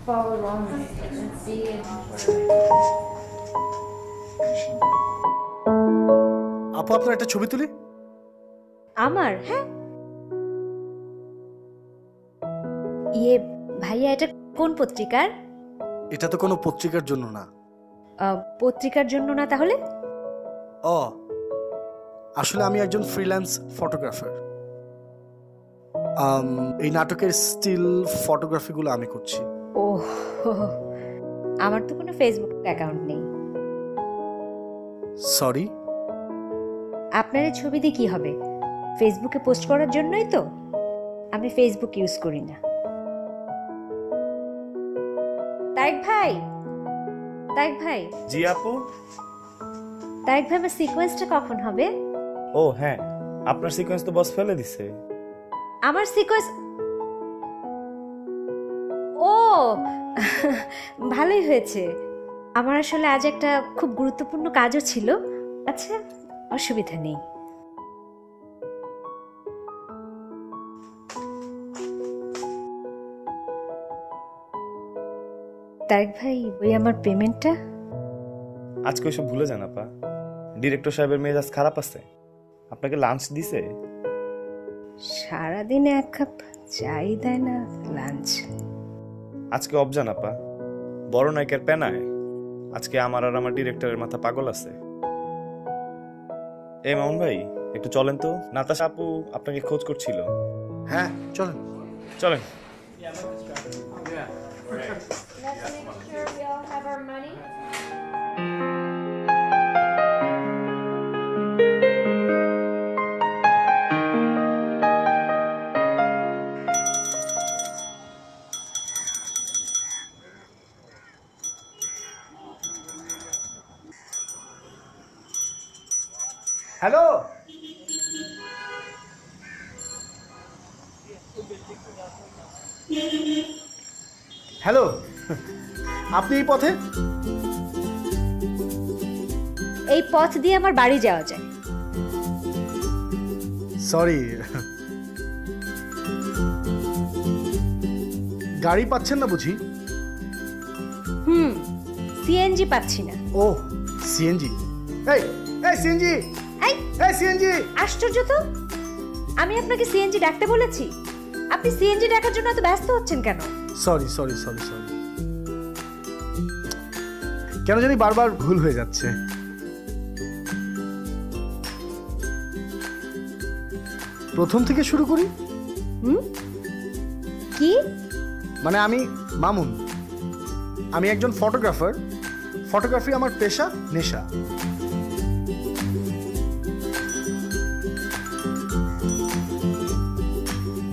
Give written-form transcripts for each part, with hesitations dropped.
follow along and see it. আপু আপনার একটা ছবি তুলি। আমার? হ্যাঁ। ইয়ে ভাইয়া, এটা কোন পত্রিকার? এটা তো কোনো পত্রিকার জন্য না। পত্রিকার জন্য না তাহলে? ও আসলে আমি একজন ফ্রিল্যান্স ফটোগ্রাফার। এই নাটকের স্টিল ফটোগ্রাফিগুলো আমি করছি। ও, আমার তো কোনো ফেসবুক অ্যাকাউন্ট নেই। সরি। আপনার এই ছবি দিয়ে কি হবে? ফেসবুকে পোস্ট করার জন্যই তো। আমি ফেসবুক ইউজ করি না। তারেক ভাই, তারেক ভাই। জি আপু। তারেক ভাই, আমার সিকোয়েন্সটা কখন হবে? ও হ্যাঁ, আপনার সিকোয়েন্স তো বস ফেলে দিছে। আমার সিকোয়েন্স? ও ভালোই হয়েছে। আমার আসলে আজ একটা খুব গুরুত্বপূর্ণ কাজও ছিল। আচ্ছা, অসুবিধা নেই। তারেক ভাই, ওই আমার পেমেন্টটা। আজকে ওইসব ভুলে যান আপা। ডিরেক্টর সাহেবের মেজাজ খারাপ আছে। আপনাকে লাঞ্চ দিছে? সারাদিনে এক কাপ চাই দেয় না, লাঞ্চ। আজকে অবজান আপা, বড় নায়কের পেনায় আজকে আমার আর আমার ডিরেক্টরের মাথা পাগল আছে। এই মামুন ভাই, একটু চলেন তো। নাতাশা আপু আপনাকে খোঁজ করছিল। হ্যাঁ চলেন চলেন। Let's make sure we all have our money. Hello. Hello, আপনি এই পথে? এই পথ দিয়ে আমার বাড়ি যাওয়া যায়। সরি, গাড়ি পাচ্ছেন না বুঝি? সিএনজি পাচ্ছি না। ও সিএনজি। এই এই সিএনজি, এই এই সিএনজি। আশ্চর্য তো, আমি আপনাকে সিএনজি ডাকতে বলেছি। আপনি সিএনজি ডাকার জন্য এত ব্যস্ত হচ্ছেন কেন? সরি সরি সরি সরি, কেন জানি বারবার ভুল হয়ে যাচ্ছে। প্রথম থেকে শুরু করি। কি? মানে আমি মামুন, আমি একজন ফটোগ্রাফার। ফটোগ্রাফি আমার পেশা, নেশা।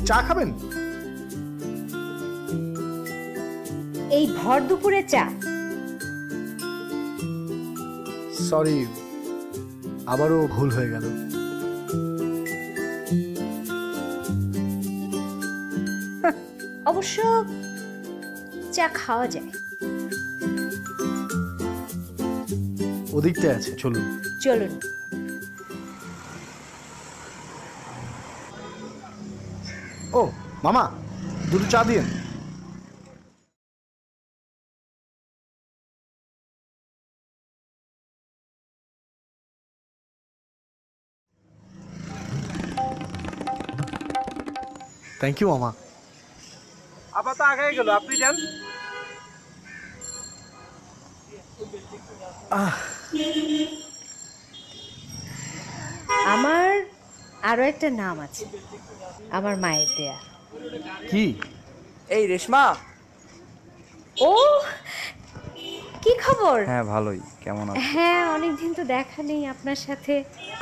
চা খাবেন? এই ভর দুপুরে চা? সরি, আবারও ভুল হয়ে গেল। অবশ্য চা খাওয়া যায়। ওদিকটায় আছে, চলুন। চলুন। ও মামা, দুটো চা দিন। থ্যাংক ইউ মামা। আপা তো আগে গেল, আপনি যান। আমার আরো একটা নাম আছে, আমার মায়ের দেয়া। কি? এই রেশমা। ও, কি খবর? হ্যাঁ ভালোই, কেমন আছো? হ্যাঁ, অনেকদিন তো দেখা নেই আপনার সাথে।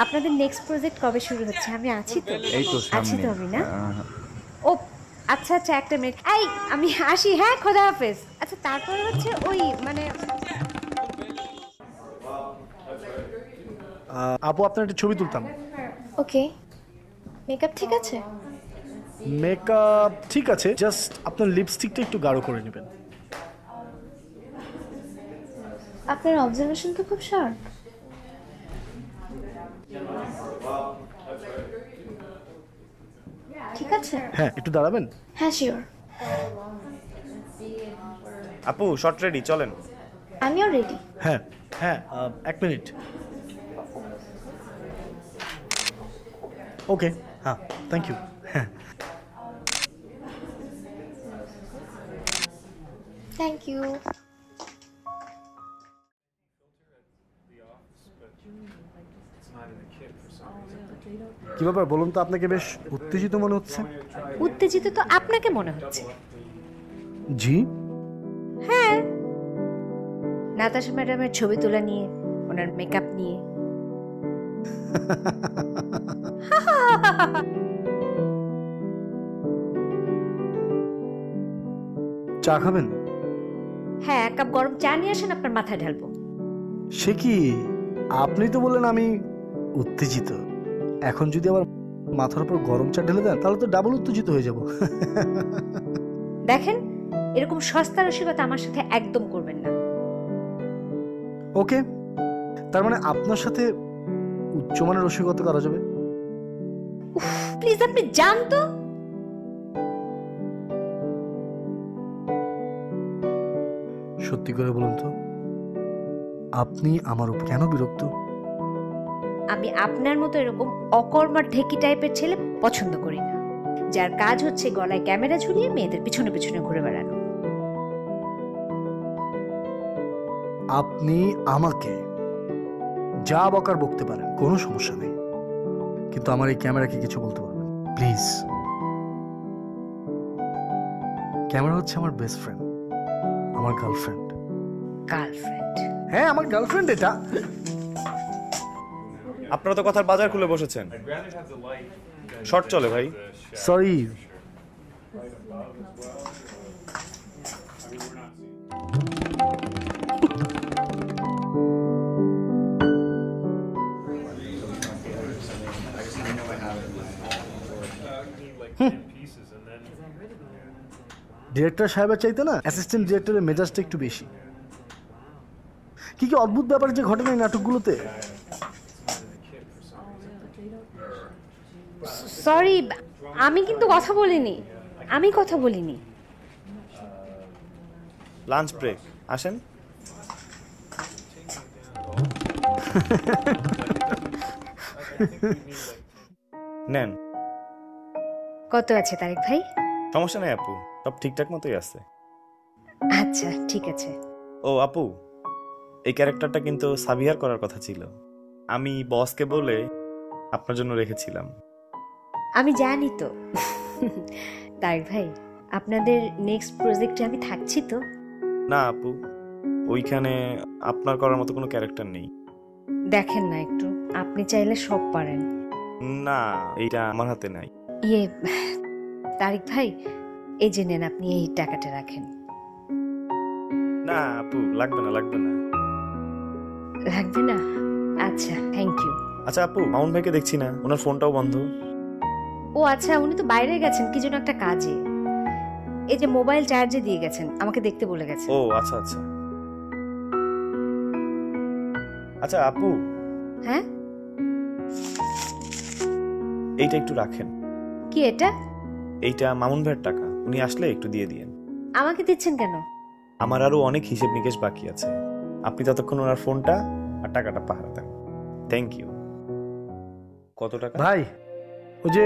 আপনাদের নেক্সট প্রজেক্ট কবে শুরু হচ্ছে? আমি আছি তো? এই তো আছি সামনে। তো আমি, না? ও আচ্ছা আচ্ছা, একটা মিনিট। এই আমি আসি। হ্যাঁ, খোদা হাফেজ। আচ্ছা, তারপরে হচ্ছে ওই মানে আপু, আপনার একটা ছবি তুলতাম। ওকে, মেকআপ ঠিক আছে? মেকআপ ঠিক আছে, জাস্ট আপনার লিপস্টিকটা একটু গাঢ় করে নেবেন। আপনার অবজারভেশন তো খুব শার্প। ঠিক আছে। হ্যাঁ, একটু দাঁড়াবেন। হ্যাঁ শিওর। আপু শর্ট রেডি, চলেন। আমিও রেডি। হ্যাঁ হ্যাঁ, 1 মিনিট। ওকে, হ্যাঁ, থ্যাংক ইউ। হ্যাঁ, থ্যাংক ইউ। কি ব্যাপার বলুন তো, আপনাকে বেশ উত্তেজিত মনে হচ্ছে। উত্তেজিত তো আপনাকে মনে হচ্ছে। জি? হ্যাঁ, নাতাশা ম্যাডামের ছবি তোলা নিয়ে, ওনার মেকআপ নিয়ে। চা খাবেন? হ্যাঁ, 1 কাপ গরম চা নিয়ে আসেন, আপনার মাথায় ঢালবো। সে কি, আপনি তো বললেন আমি উত্তেজিত, এখন যদি আবার মাথার উপর গরম চা ঢেলে দেন তাহলে তো ডাবল উত্তেজিত হয়ে যাব। দেখেন, এরকম সস্তা রসিকতা আমার সাথে একদম করবেন না। ওকে, তার মানে আপনার সাথে উচ্চমানের রসিকতা করা যাবে? প্লিজ আপনি যান তো। সত্যি করে বলুন তো, আপনি আমার উপর কেন বিরক্ত? আমি আপনার মতো এরকম অকর্মার ঢেকি টাইপের ছেলে পছন্দ করি না, যার কাজ হচ্ছে গলায় ক্যামেরা ঝুলিয়ে মেয়েদের পিছনে পিছনে ঘুরে বেড়ানো। আপনি আমাকে যা বকার বকতে পারেন, কোনো সমস্যা নেই, কিন্তু আমার এই ক্যামেরাকে কিছু বলতে পারবেন প্লিজ? ক্যামেরা হচ্ছে আমার বেস্ট ফ্রেন্ড, আমার গার্লফ্রেন্ড। গার্লফ্রেন্ড? হ্যাঁ, আমার গার্লফ্রেন্ড এটা। আপনারা তো কথার বাজার খুলে বসেছেন। শর্ট চলে ভাই। সরি। ডিরেক্টর সাহেবের চাইতে না অ্যাসিস্ট্যান্ট ডিরেক্টরের মেজাজটা একটু বেশি। কি কি অদ্ভুত ব্যাপার যে ঘটে এই নাটকগুলোতে। সরি, আমি কিন্তু কথা বলিনি, আমি কথা বলিনি। লাঞ্চ ব্রেক, আসেন। নেন। কত আছে তারেক ভাই? সমস্যা নেই আপু, সব ঠিকঠাক মতোই আছে। আচ্ছা ঠিক আছে। ও আপু, এই ক্যারেক্টারটা কিন্তু সাবিহার করার কথা ছিল, আমি বসকে বলে আপনার জন্য রেখেছিলাম। আমি জানি তো। তারেক ভাই, আপনাদের নেক্সট প্রজেক্টে আমি থাকছি তো? না আপু, ওইখানে আপনার করার মতো কোনো ক্যারেক্টার নেই। দেখেন না একটু, আপনি চাইলে সব পারেন। না, এইটা আমার হাতে নাই। ইয়ে তারেক ভাই, এই যে নেন, আপনি এই টাকাটা রাখেন। না আপু, লাগবে না লাগবে না। লাগবে না? আচ্ছা, থ্যাংক ইউ। আচ্ছা আপু, মাউন্ট ভাইকে দেখছি না, ওনার ফোনটাও বন্ধ। ও আচ্ছা, উনি তো বাইরে গেছেন কি যেন একটা কাজে। এই যে মোবাইল চার্জে দিয়ে গেছেন, আমাকে দেখতে বলে গেছেন। ও আচ্ছা আচ্ছা। আচ্ছা আপু, হ্যাঁ, এইটা একটু রাখেন। কি এটা? এইটা মামুন ভাইয়ের টাকা, উনি আসলে একটু দিয়ে দিয়েন। আমাকে দিচ্ছেন কেন? আমার আরো অনেক হিসেব নিকেশ বাকি আছে, আপনি ততক্ষণ ওনার ফোনটা আর টাকাটা পাহারা দেন। Thank you. কত টাকা? ভাই, ওই যে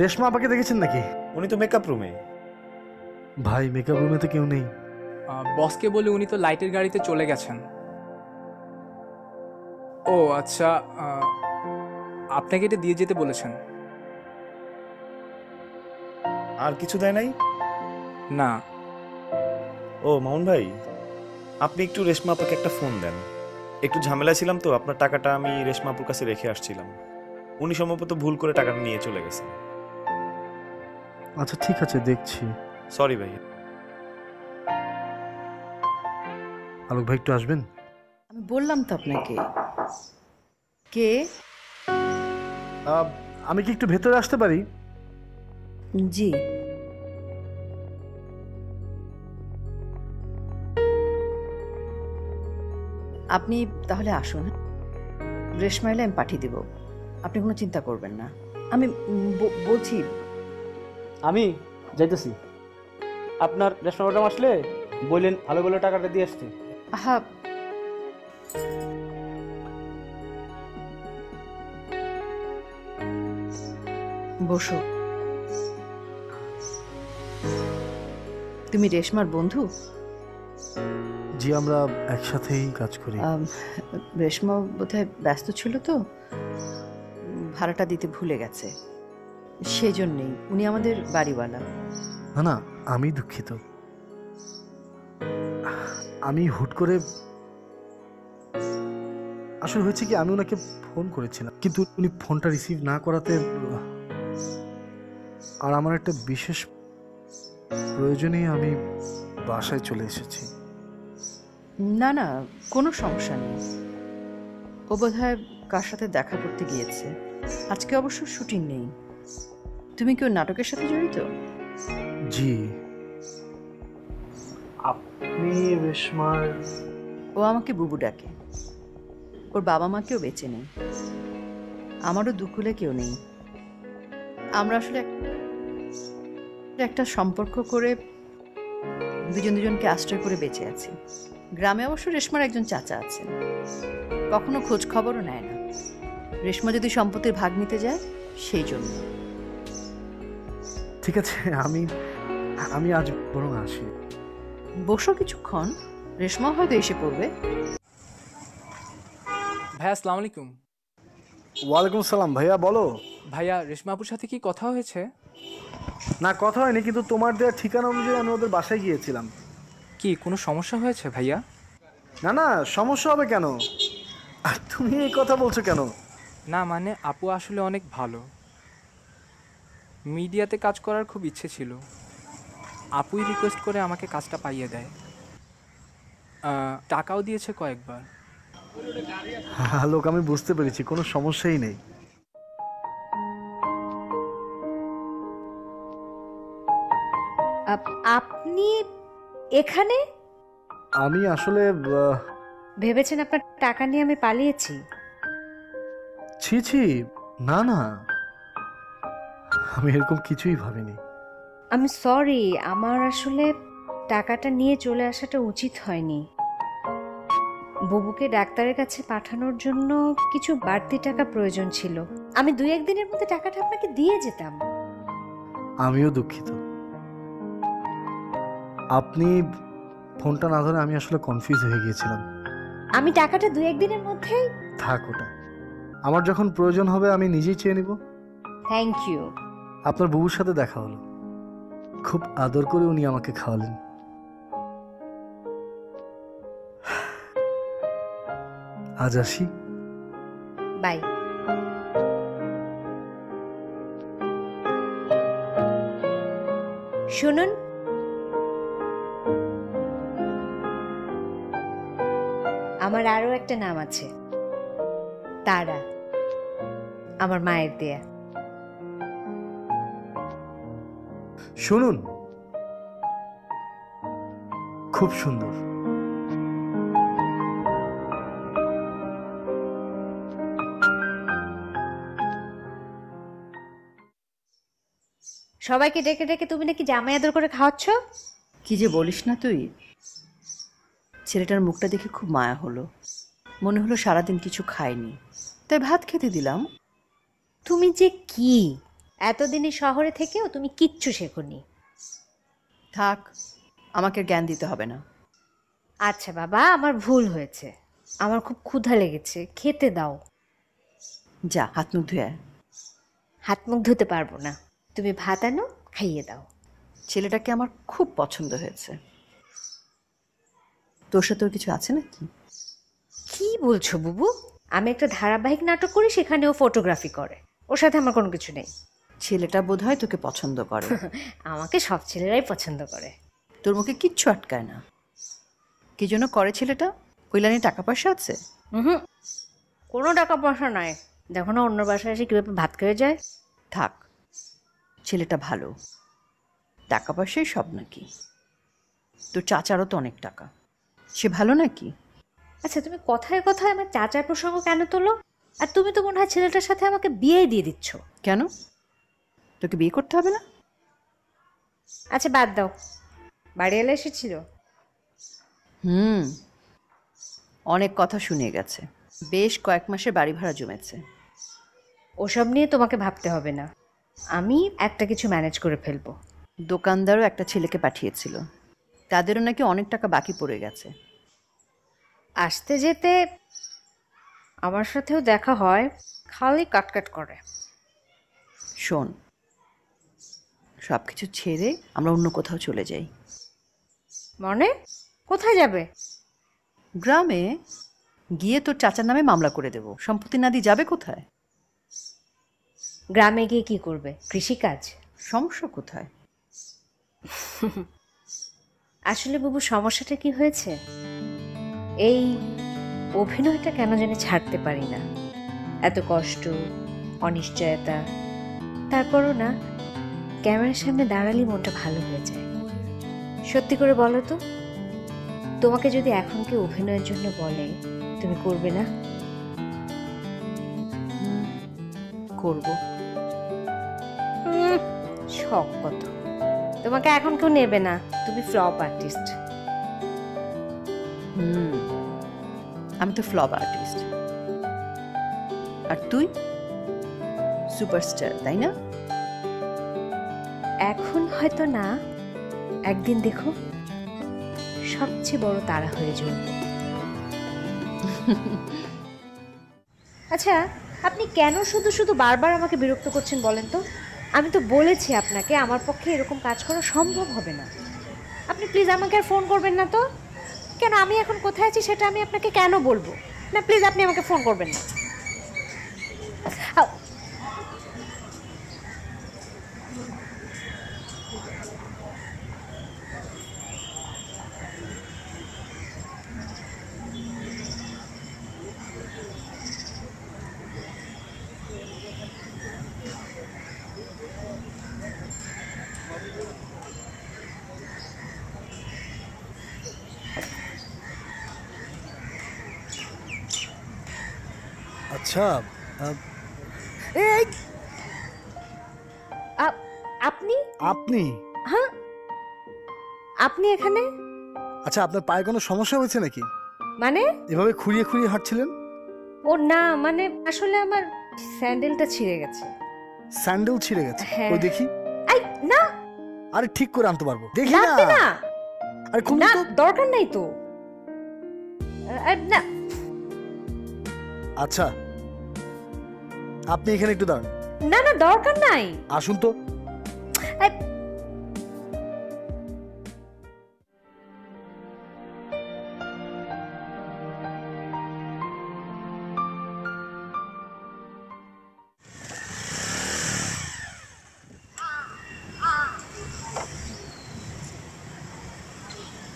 রেশমা আপাকে দেখেছেন নাকি? উনি তো মেকআপ রুমে। ভাই, মেকআপ রুমে তো কেউ নেই। বসকে বলে উনি তো লাইটের গাড়িতে চলে গেছেন। ও আচ্ছা, আপনাকে এটা দিয়ে যেতে বলেছেন? আর কিছু দেয় নাই? না। ও মামুন ভাই, আপনি একটু রেশমা আপাকে একটা ফোন দেন, একটু ঝামেলা ছিলাম তো, আপনার টাকাটা আমি রেশমা আপুর কাছে রেখে আসছিলাম, উনি সম্ভবত ভুল করে টাকাটা নিয়ে চলে গেছেন। আচ্ছা ঠিক আছে, দেখছি। সরি ভাই। আলোক ভাই একটু আসবেন? আমি বললাম তো আপনাকে। কে? আমি কি একটু ভেতরে আসতে পারি? জি। আপনি তাহলে আসুন, রেশমা এলে আমি পাঠিয়ে দেব, আপনি কোনো চিন্তা করবেন না। আমি বলছি আমি যাইতেছি, আপনার রেশমা ম্যাডাম আসলে বললেন ভালো ভালো টাকাটা দিয়ে আসতে। আহা, বসো। তুমি রেশমার বন্ধু? জি, আমরা একসাথেই কাজ করি। রেশমা বোধহয় ব্যস্ত ছিল তো, ভাড়াটা দিতে ভুলে গেছে, সেই জন্যেই। উনি আমাদের বাড়িওয়ালা। না না, আমি দুঃখিত। আমি হুট করে, আসলে হয়েছে কি, আমি ওনাকে ফোন করেছিলাম কিন্তু উনি ফোনটা রিসিভ না করাতে, আর আমার একটা বিশেষ প্রয়োজনেই আমি বাসায় চলে এসেছি। না না, কোনো সমস্যা নেই। ও বোধহয় কার সাথে দেখা করতে গিয়েছে। আজকে অবশ্য শুটিং নেই। তুমি কি ওর নাটকের সাথে জড়িত? জি। আপনি রেশমার? ও আমাকে বুবু ডাকে। ওর বাবা মা কেউ বেঁচে নেই, আমারও দুকুলে কেউ নেই। আমরা আসলে একটা সম্পর্ক করে দুজন দুজনকে আশ্রয় করে বেঁচে আছি। গ্রামে অবশ্য রেশমার একজন চাচা আছেন, কখনো খোঁজ খবরও নেয় না। রেশমা যদি সম্পত্তির ভাগ নিতে যায় সেই জন্য। ঠিক আছে, আমি আজ বরং আসি। বসো কিছুক্ষণ, রেশমা হয়তো এসে পড়বে। ভাইয়া আসসালামু আলাইকুম। ওয়ালাইকুম সালাম। ভাইয়া বলো। ভাইয়া রেশমা আপুর সাথে কি কথা হয়েছে? না, কথা হয়নি, কিন্তু তোমার দেওয়া ঠিকানা অনুযায়ী আমি ওদের বাসায় গিয়েছিলাম। কি কোনো সমস্যা হয়েছে ভাইয়া? না না, সমস্যা হবে কেন? আর তুমি এই কথা বলছো কেন? না মানে আপু আসলে অনেক ভালো, মিডিয়াতে কাজ করার খুব ইচ্ছে ছিল। আপুই রিকোয়েস্ট করে আমাকে কাজটা পাইয়ে দেয়, টাকাও দিয়েছে কয়েকবার। হ্যাঁ লোক, আমি বুঝতে পেরেছি, কোনো সমস্যাই নেই। আপনি এখানে? আমি আসলে ভেবেছেন আপনার টাকা নিয়ে আমি পালিয়েছি? ছি ছি, না না, আমি এরকম কিছুই ভাবিনি। আমি সরি, আমার আসলে টাকাটা নিয়ে চলে আসাটা উচিত হয়নি। বুবুকে ডাক্তারের কাছে পাঠানোর জন্য কিছু বাড়তি টাকা প্রয়োজন ছিল। আমি 2-1 দিনের মধ্যে টাকাটা আপনাকে দিয়ে যেতাম। আমিও দুঃখিত। আপনি ফোনটা না ধরে আমি আসলে কনফিউজ হয়ে গিয়েছিলাম। আমি টাকাটা 2-1 দিনের মধ্যেই। থাক ওটা, আমার যখন প্রয়োজন হবে আমি নিজেই চেয়ে নিব। Thank you. আপনার বুবুর সাথে দেখা হলো, খুব আদর করে উনি আমাকে খাওয়ালেন। আজ আসি। বাই। শুনুন, আমার আরো একটা নাম আছে, তারা, আমার মায়ের দেয়া। শুনুন, খুব সুন্দর। সবাইকে ডেকে ডেকে তুমি নাকি জামাই আদর করে খাওয়াচ্ছ? কি যে বলিস না তুই। ছেলেটার মুখটা দেখে খুব মায়া হলো, মনে হলো সারাদিন কিছু খায়নি, তাই ভাত খেতে দিলাম। তুমি যে কি, এতদিনে শহরে থেকেও তুমি কিচ্ছু শেখোনি। থাক, আমাকে জ্ঞান দিতে হবে না। আচ্ছা বাবা, আমার ভুল হয়েছে, আমার খুব ক্ষুধা লেগেছে, খেতে দাও। যা হাত মুখ ধুয়ে আয়। হাত মুখ ধুতে পারবো না, তুমি ভাত আনো, খাইয়ে দাও। ছেলেটাকে আমার খুব পছন্দ হয়েছে। তোর সাথে ওর কিছু আছে নাকি? কি বলছো বুবু? আমি একটা ধারাবাহিক নাটক করি, সেখানেও ফটোগ্রাফি করে, ওর সাথে আমার কোনো কিছু নেই। ছেলেটা বোধহয় তোকে পছন্দ করে। আমাকে সব ছেলেরাই পছন্দ করে। তোর মুখে কিচ্ছু আটকায় না। কি জন্য করে ছেলেটা? ওই লাইনে টাকা পয়সা আছে? হুম, কোনো টাকা পয়সা নাই। দেখো না অন্য বাসায় এসে কীভাবে ভাত খেয়ে যায়। থাক, ছেলেটা ভালো, টাকা পয়সাই সব নাকি? তোর চাচারও তো অনেক টাকা, সে ভালো নাকি? আচ্ছা, তুমি কথায় কথায় আমার চাচার প্রসঙ্গ কেন তোলো? আর তুমি তো মনে হয় ছেলেটার সাথে আমাকে বিয়ে দিয়ে দিচ্ছ। কেন, তোকে বিয়ে করতে হবে না? আচ্ছা বাদ দাও, বাড়ি এলে এসেছিল? হুম, অনেক কথা শুনে গেছে। বেশ কয়েক মাসের বাড়ি ভাড়া জমেছে। ওসব নিয়ে তোমাকে ভাবতে হবে না, আমি একটা কিছু ম্যানেজ করে ফেলবো। দোকানদারও একটা ছেলেকে পাঠিয়েছিল, তাদেরও নাকি অনেক টাকা বাকি পড়ে গেছে। আসতে যেতে আমার সাথেও দেখা হয়, খালি কাটকাট করে। শোন, সব কিছু ছেড়ে আমরা অন্য কোথাও চলে যাই। মানে কোথায় যাবে? গ্রামে গিয়ে তোর চাচার নামে মামলা করে দেব। সম্পত্তি না দিয়ে যাবে কোথায়? গ্রামে গিয়ে কি করবে? কৃষিকাজ? সমস্যা কোথায়? আসলে বাবু, সমস্যাটা কি হয়েছে, এই অভিনয়টা কেন জানি ছাড়তে পারি না। এত কষ্ট, অনিশ্চয়তা, তারপরও না ক্যামেরার সামনে দাঁড়ালেই মনটা ভালো হয়ে যায়। সত্যি করে বলো তো, তোমাকে যদি এখন কেউ অভিনয়ের জন্য বলে, তুমি করবে না? করব। শখ কত! তোমাকে এখন কেউ নেবে না, তুমি ফ্লপ আর্টিস্ট। আমি তো ফ্লপ আর্টিস্ট, আর তুই সুপারস্টার, তাই না? এখন হয়তো না, একদিন দেখো সবচেয়ে বড় তারা হয়ে জ্বলব। আচ্ছা, আপনি কেন শুধু শুধু বারবার আমাকে বিরক্ত করছেন বলেন তো? আমি তো বলেছি আপনাকে আমার পক্ষে এরকম কাজ করা সম্ভব হবে না। আপনি প্লিজ আমাকে আর ফোন করবেন না তো। কেন, আমি এখন কোথায় আছি সেটা আমি আপনাকে কেন বলবো? না প্লিজ, আপনি আমাকে ফোন করবেন না। আচ্ছা, আপনি আপনি হ্যাঁ, আপনি এখানে? আচ্ছা, আপনার পায়ে কোনো সমস্যা হয়েছে নাকি? মানে? এভাবে খুঁড়িয়ে খুঁড়িয়ে হাঁটছিলেন? ও না, মানে আসলে আমার স্যান্ডেলটা ছিঁড়ে গেছে। স্যান্ডেল ছিঁড়ে গেছে? হ্যাঁ। ওই দেখি। আই না, আরে ঠিক করে আনতে পারবো, দেখি না। লাগবে না। আরে খুলুন না, তো। দরকার নাই তো। না। আচ্ছা, আপনি এখানে একটু দাঁড়ান। না না, দরকার নাই। আসুন তো। আই,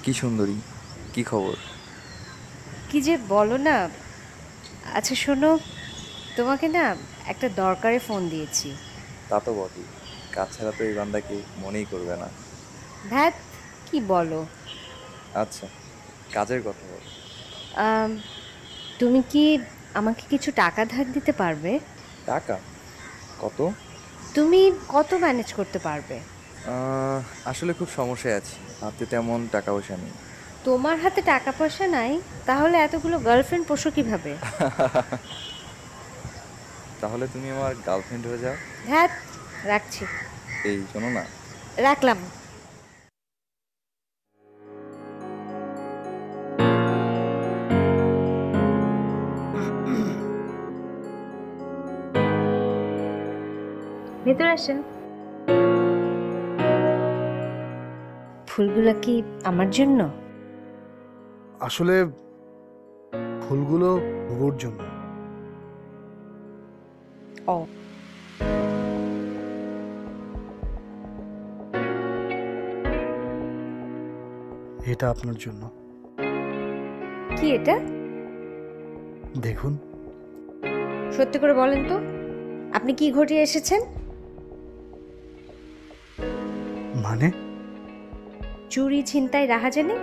কি সুন্দরী, কি খবর? কি যে বলো না। আচ্ছা শোনো, তোমাকে না একটা দরকারে ফোন দিয়েছি। তা তো বটেই, কাজ ছাড়া তো এই বান্দাকে মনেই করবে না। ধ্যাত, কি বলো? আচ্ছা, কাজের কথা বল। তুমি কি আমাকে কিছু টাকা ধার দিতে পারবে? টাকা? কত? তুমি কত ম্যানেজ করতে পারবে? আসলে খুব সমস্যায় আছি, হাতে তেমন টাকা পয়সা নেই। তোমার হাতে টাকা পয়সা নাই, তাহলে এতগুলো গার্লফ্রেন্ড পোষো কিভাবে? তাহলে তুমি আমার গার্লফ্রেন্ড হয়ে যাও। ধ্যাত, রাখছি। এই শোনো না, রাখলাম। ভেতরে আসেন। ফুলগুলো কি আমার জন্য? আসলে ফুলগুলো বুবুর জন্য। ও, এটা আপনার জন্য। কি এটা? দেখুন। সত্যি করে বলেন তো, আপনি কি ঘটিয়ে এসেছেন? মানে? চুরি, ছিনতাই, রাহাজানি?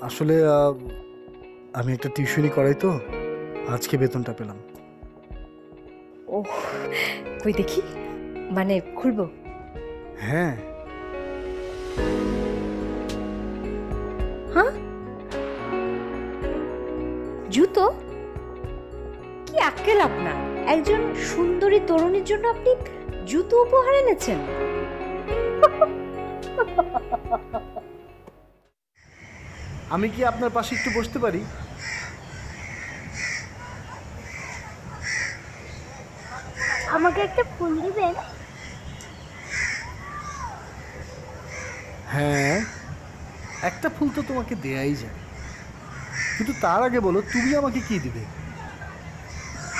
আসলে আমি একটা টিউশনি করাই তো, আজকে বেতনটা পেলাম। ওহ, কই দেখি, মানে খুলবো? হ্যাঁ। হ্যাঁ, জুতো? কি আক্কেল আপনার! একজন সুন্দরী তরুণীর জন্য আপনি জুতো উপহার এনেছেন? আমি কি আপনার পাশে একটু বসতে পারি? আমাকে একটা ফুল দিবেন? হ্যাঁ, একটা ফুল তো তোমাকে দেয়াই যায়, কিন্তু তার আগে বলো তুমি আমাকে কি দিবে?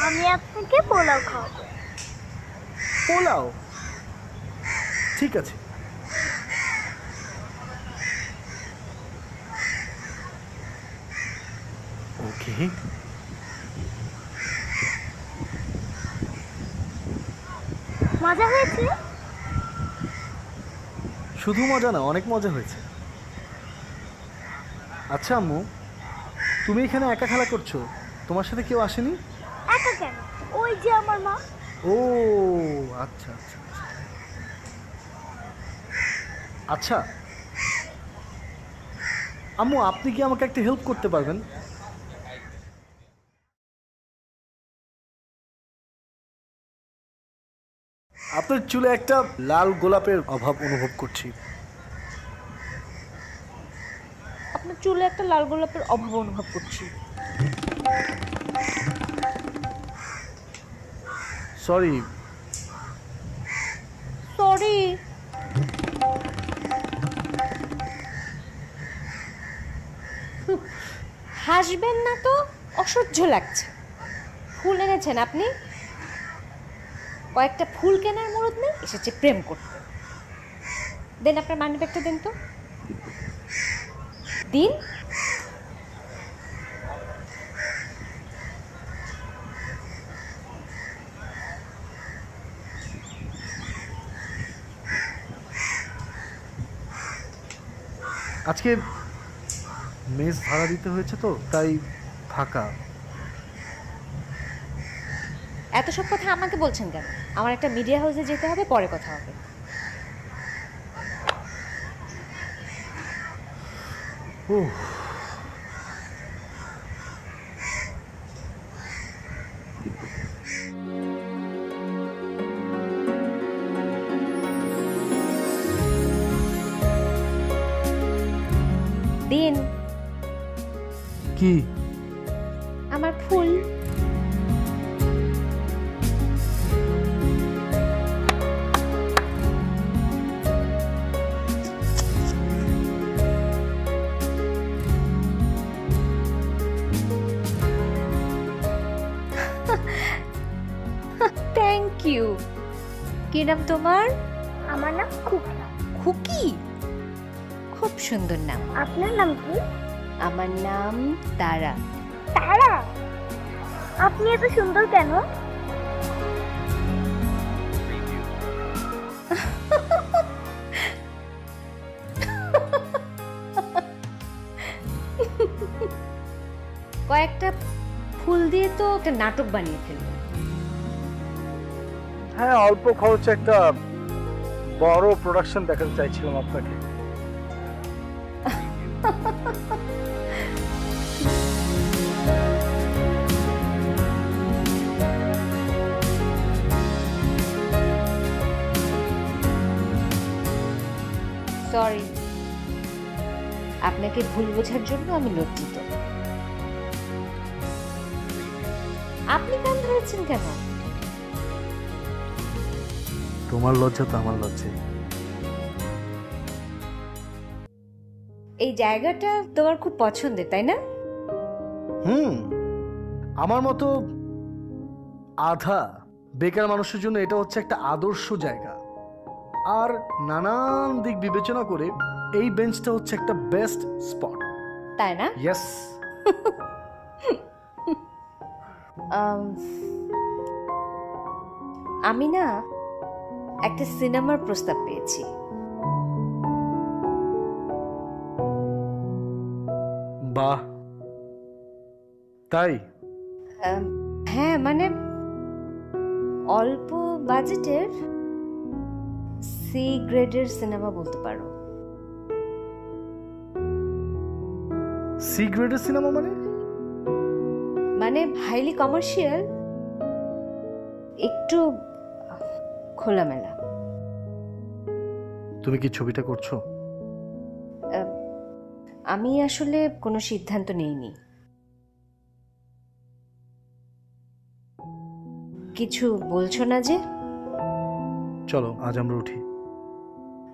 আমি আপনাকে পোলাও খাওয়াবো। পোলাও? ঠিক আছে। ওকে। মজা হয়েছে? শুধু মজা না, অনেক মজা হয়েছে। আচ্ছা আম্মু, তুমি এখানে একা খেলা করছো, তোমার সাথে কেউ আসেনি? একা কেন? ওই যে আমার মা। ও আচ্ছা আচ্ছা আচ্ছা। আচ্ছা আম্মু, আপনি কি আমাকে একটা হেল্প করতে পারবেন? আপনার চুলে একটা লাল গোলাপের অভাব অনুভব করছি। আপনার চুলে একটা লাল গোলাপের অভাব অনুভব করছি। সরি। সরি। হাসবেন না তো, অসহ্য লাগছে। ফুল এনেছেন আপনি? কয়েকটা ফুল কেনার মুরুদ নেই, এসেছে প্রেম করতে। দেন আপনার মানি ব্যাগটা দেন তো, দিন। আজকে মেস ভাড়া দিতে হয়েছে তো, তাই ফাঁকা। এত সব কথা আমাকে বলছেন কেন? আমার একটা মিডিয়া হাউসে যেতে হবে, পরে কথা হবে। ওহ, দিন কি? আমার ফুল। Thank you. কি নাম তোমার? আমার নাম খুকি। খুকি? খুব সুন্দর নাম। আপনার নাম কি? আমার নাম তারা। তারা? আপনি এত সুন্দর কেন? কয়েকটা ফুল দিয়ে তো একটা নাটক বানিয়ে ফেলবো। হ্যাঁ, অল্প খরচে একটা বড় প্রোডাকশন দেখাতে চাইছিলাম আপনাকে। সরি, আপনাকে ভুল বোঝার জন্য আমি লজ্জিত। আপনি কান ধরেছেন কেন? তোমার লজ্জা তো আমার লজ্জাই। এই জায়গাটা তোমার খুব পছন্দের, তাই না? আমার মতো আধা বেকার মানুষের জন্য এটা হচ্ছে একটা আদর্শ জায়গা। আর নানান দিক বিবেচনা করে এই বেঞ্চটা হচ্ছে একটা বেস্ট স্পট, তাই না? ইয়েস। আমি না একটা সিনেমার প্রস্তাব পেয়েছি। বাহ, তাই? হ্যাঁ, মানে অল্প বাজেটের সি গ্রেডের সিনেমা বলতে পারো। সি গ্রেডের সিনেমা মানে? মানে হাইলি কমার্শিয়াল, একটু খোলামেলা। তুমি কি ছবিটা করছো? আমি আসলে কোনো সিদ্ধান্ত নেইনি। কিছু বলছো না যে? চলো আজ আমরা উঠি।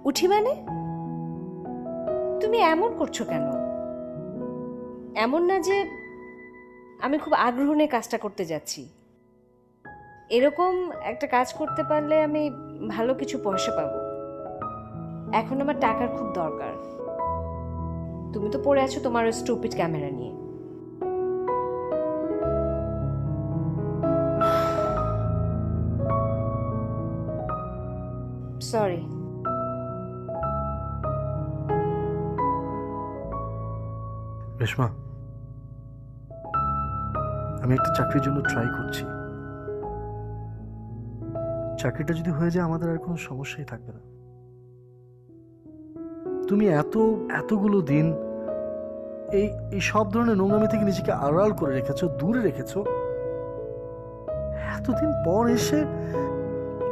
উঠি মানে? তুমি এমন করছো কেন? এমন না যে আমি খুব আগ্রহ নিয়ে কাজটা করতে যাচ্ছি। এরকম একটা কাজ করতে পারলে আমি ভালো কিছু পয়সা পাবো। এখন আমার টাকার খুব দরকার। তুমি তো পড়ে আছো তোমার ওই স্টুপিড ক্যামেরা নিয়ে। সরি। রেশমা, আমি একটা চাকরির জন্য ট্রাই করছি। চাকরিটা যদি হয়ে যায় আমাদের আর কোনো সমস্যাই থাকবে না। তুমি এতগুলো দিন এই সব ধরনের নোংরামি থেকে নিজেকে আড়াল করে রেখেছো, দূরে রেখেছো। এতদিন পর এসে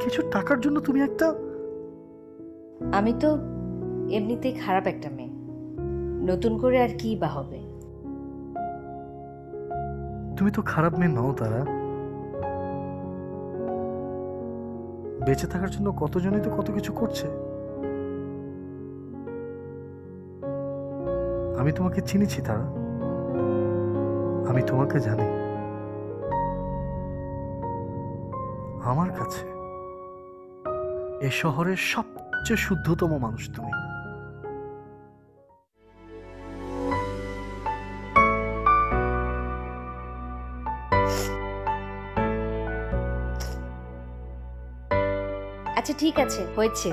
কিছু টাকার জন্য তুমি একটা... আমি তো এমনিতেই খারাপ একটা মেয়ে, নতুন করে আর কি বা হবে? তুমি তো খারাপ মেয়ে নও তারা। বেঁচে থাকার জন্য কতজনই তো কত কিছু করছে। আমি তোমাকে চিনেছি তারা, আমি তোমাকে জানি। আমার কাছে এ শহরের সবচেয়ে শুদ্ধতম মানুষ তুমি। আচ্ছা ঠিক আছে, হয়েছে,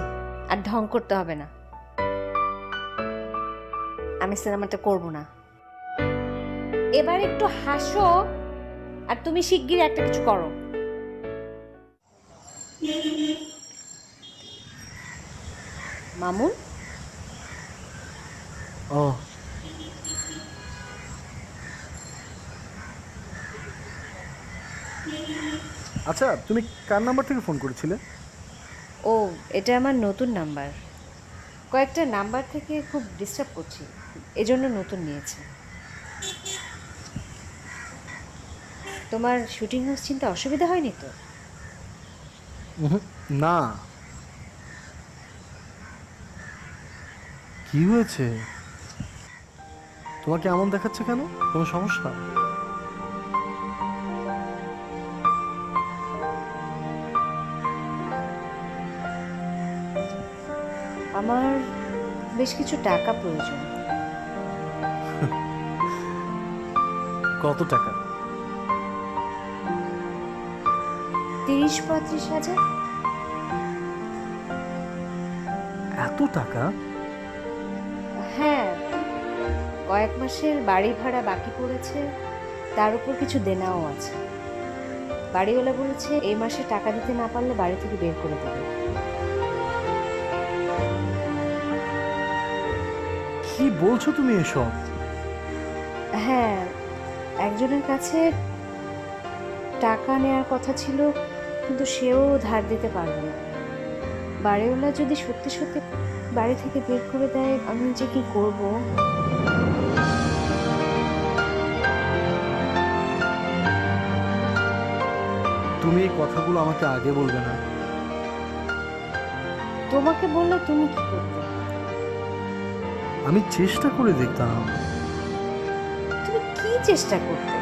আর ঢং করতে হবে না। আমি সিনেমাটা করব না। এবার একটু হাসো, আর তুমি শিগগির একটা কিছু করো। মামুন, ও আচ্ছা, তুমি কার নাম্বার থেকে ফোন করেছিলে? ও এটা আমার নতুন নাম্বার। কয়েকটা নাম্বার থেকে খুব ডিস্টার্ব করছি, এজন্য নতুন নিয়েছি। তোমার শুটিং হাউস চিনতে অসুবিধা হয়নি তো? না। কি হয়েছে? তোমাকে এমন দেখাচ্ছে কেন? কোনো সমস্যা? আমার বেশ কিছু টাকা প্রয়োজন। কত টাকা? 30-35 হাজার। এত টাকা? হ্যাঁ, কয়েক মাসের বাড়ি ভাড়া বাকি পড়েছে, তার উপর কিছু দেনাও আছে। বাড়িওয়ালা বলেছে এই মাসে টাকা দিতে না পারলে বাড়ি থেকে বের করে দেবে। কি বলছো তুমি এসব? হ্যাঁ, একজনের কাছে টাকা নেওয়ার কথা ছিল, কিন্তু সেও ধার দিতে পারবে না। বাড়িওয়ালা যদি সত্যি সত্যি বাড়ি থেকে বের করে দেয়, আমি যে কি করব? তুমি এই কথাগুলো আমাকে আগে বলবে না? তোমাকে বললে তুমি কি করতে? আমি চেষ্টা করে দেখতাম। তুমি কি চেষ্টা করতে?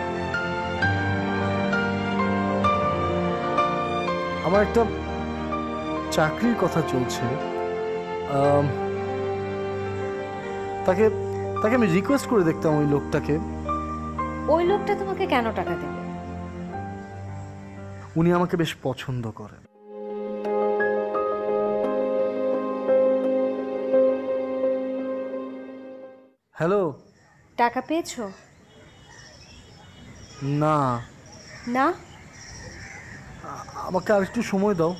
আমার একটা চাকরির কথা চলছে। তাকে আমি রিকোয়েস্ট করে দেখতাম ওই লোকটাকে। ওই লোকটা তোমাকে কেন টাকা দেবে? উনি আমাকে বেশ পছন্দ করেন। হ্যালো। টাকা পেয়েছো? না। না? আমাকে আর একটু সময় দাও।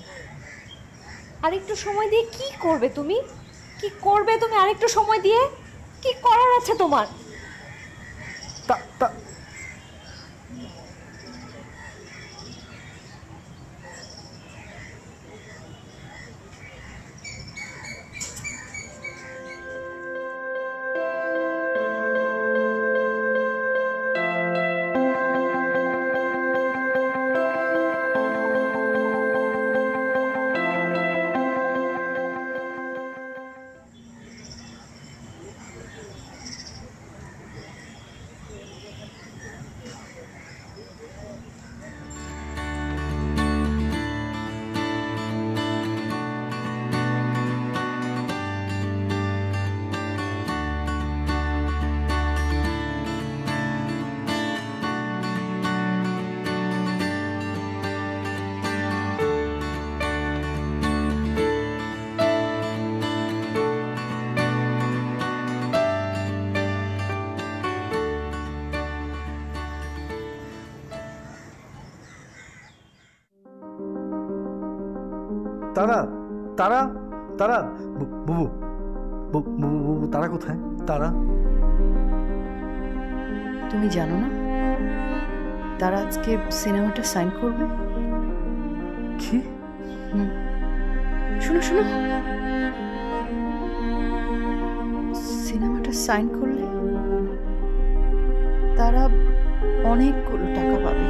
আরেকটু সময় দিয়ে কি করবে তুমি? কি করবে তুমি আরেকটু সময় দিয়ে? কি করার আছে তোমার? তারা তারা তারা বুবু বুবু, তারা কোথায়? তারা, তুমি জানো না তারা আজকে সিনেমাটা সাইন করবে? কি? শোনো শোনো, সিনেমাটা সাইন করলে তারা অনেকগুলো টাকা পাবে।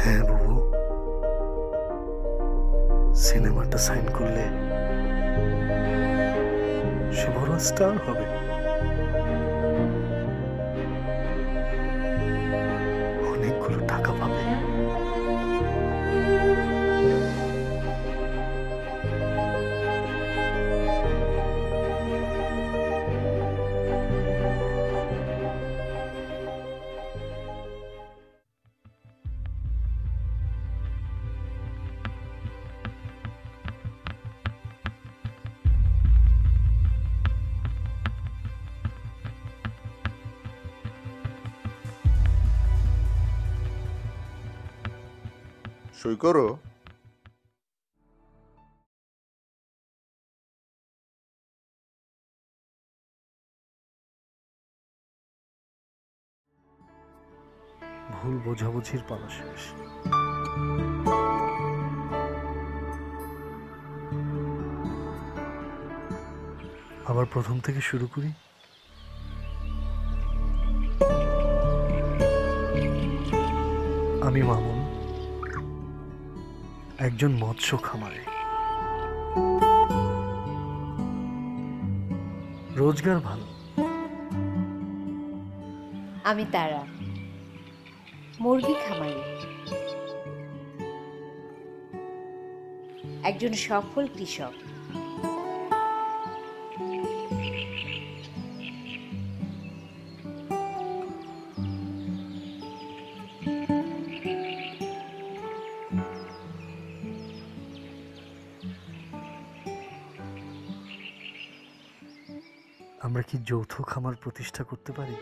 হ্যাঁ বুবু, সিনেমাটা সাইন করলে সে বড় স্টার হবে। অনেকগুলো টাকা পাবে। সই করো। ভুল বোঝাবুঝির পালা শেষ। আবার প্রথম থেকে শুরু করি। আমি মামুন, একজন মৎস্য খামারে। রোজগার ভালো। আমি তারা, মুরগি খামারি, একজন সফল কৃষক। আমরা কি যৌথ খামার প্রতিষ্ঠা করতে পারি?